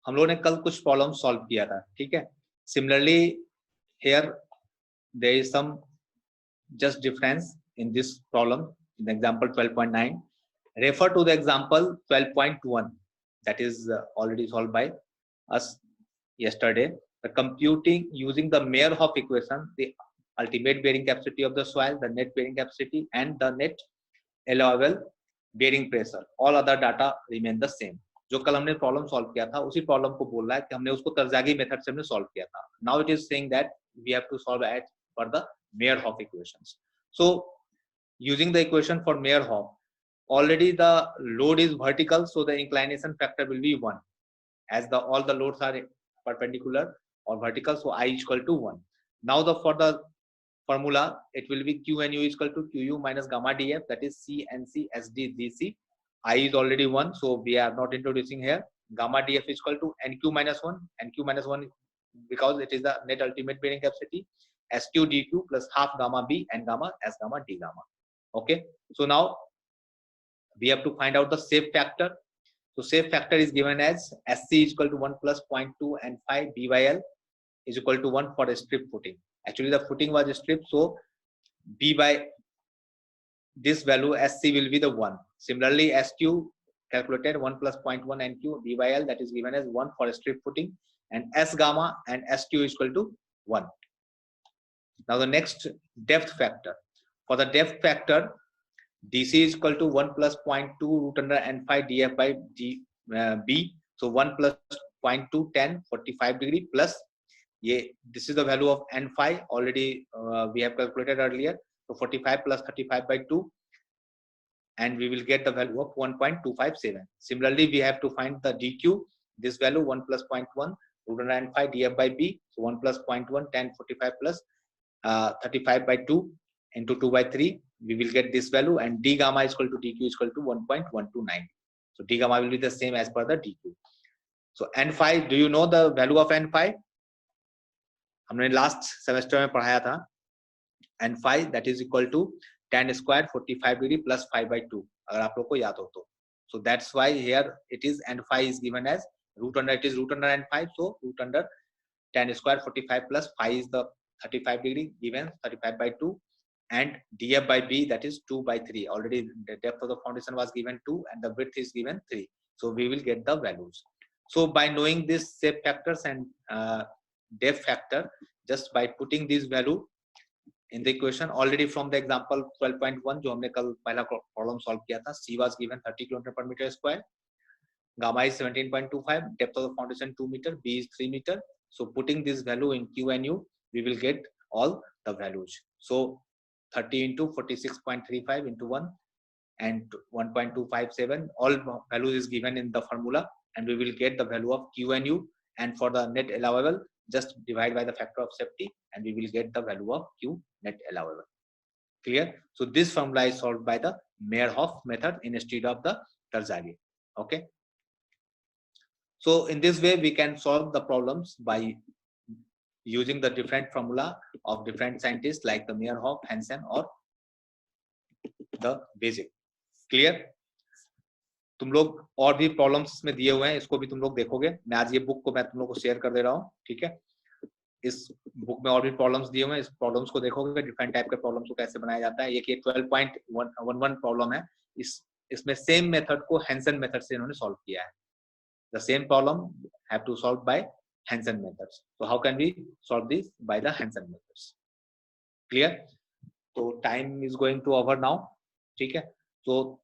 हम लोगों ने कल कुछ प्रॉब्लम सॉल्व किया था, ठीक है। Similarly here there is some just difference in this problem in example 12.9. refer to the example 12.1 that is already solved by us yesterday. The computing using the Meyerhof equation, the ultimate bearing capacity of the soil, the net bearing capacity and the net allowable bearing pressure, all other data remain the same. जो कल हमने problem solve किया था उसी problem को बोल रहा है कि हमने उसको तरजागी मेथड से हमने सॉल्व किया था. Now it is saying that we have to solve it for the Meyerhof equations. So using the equation for Meyerhof, already the load is vertical, so the inclination factor will be 1 as the all the loads are perpendicular or vertical, so I is equal to 1. Now the for the formula it will be q and u is equal to qu minus gamma df, that is c and c sd dc. I is already 1, so we are not introducing here. Gamma df is equal to nq minus 1, nq minus 1 because it is the net ultimate bearing capacity, sq dq plus half gamma b and gamma s gamma d gamma. Okay, so now we have to find out the shape factor. So shape factor is given as SC is equal to 1 plus 0.2 and 5 B by L is equal to 1 for a strip footing. Actually the footing was stripped, so B by this value SC will be the 1. Similarly SQ calculated 1 plus 0.1 NQ B by L, that is given as 1 for a strip footing, and S gamma and SQ is equal to 1. Now the next depth factor. For the depth factor, DC is equal to 1 plus 0.2 root under n5 df by b. So 1 plus 0.2 10 45 degree plus this is the value of n5 already we have calculated earlier. So 45 plus 35 by 2 and we will get the value of 1.257. Similarly, we have to find the dq. This value 1 plus 0.1 root under n5 df by b. So 1 plus 0.1 10 45 plus 35 by 2 into 2 by 3, we will get this value, and d gamma is equal to dq is equal to 1.129. So d gamma will be the same as per the dq. So n5, do you know the value of n5? हमने last semester में पढ़ाया था. n5 that is equal to tan square 45 degree plus 5 by 2, अगर आप लोग को याद हो तो. So that's why here it is n5 is given as root under, it is root under n5, so root under tan square 45 plus 5 is the 35 degree given 35 by 2, and df by b, that is 2 by 3. Already the depth of the foundation was given 2 and the width is given 3, so we will get the values. So by knowing this shape factors and depth factor, just by putting this value in the equation already from the example 12.1 जो हमने कल पहला problem solve किया था, c was given 30 km per meter square, gamma is 17.25, depth of the foundation 2 meter, b is 3 meter. So putting this value in q and u, we will get all the values. So 30 into 46.35 into 1 and 1.257, all values is given in the formula, and we will get the value of q and u, and for the net allowable just divide by the factor of safety and we will get the value of q net allowable. Clear? So this formula is solved by the Meyerhof method instead of the Terzaghi. Okay, so in this way we can solve the problems by using the different formula of different scientists like the Meyerhof, Hansen or the basic. Clear? तुम लोग और भी problems इसमें दिए हुए हैं, इसको भी तुम लोग देखोगे. मैं आज ये बुक को मैं तुम लोग को शेयर कर दे रहा हूँ, ठीक है. इस बुक में और भी प्रॉब्लम्स दिए हुए हैं, इस प्रॉब्लम्स को देखोगे, डिफरेंट टाइप के प्रॉब्लम्स को कैसे बनाया जाता है. ये 12.11 प्रॉब्लम है, इसमें सेम मेथड को हैंसन मेथड से इन्होंने सॉल्व किया है. The same problem have to solve by Hansen methods. So how can we solve this? By the Hansen methods. Clear? So time is going to over now. ठीक है. So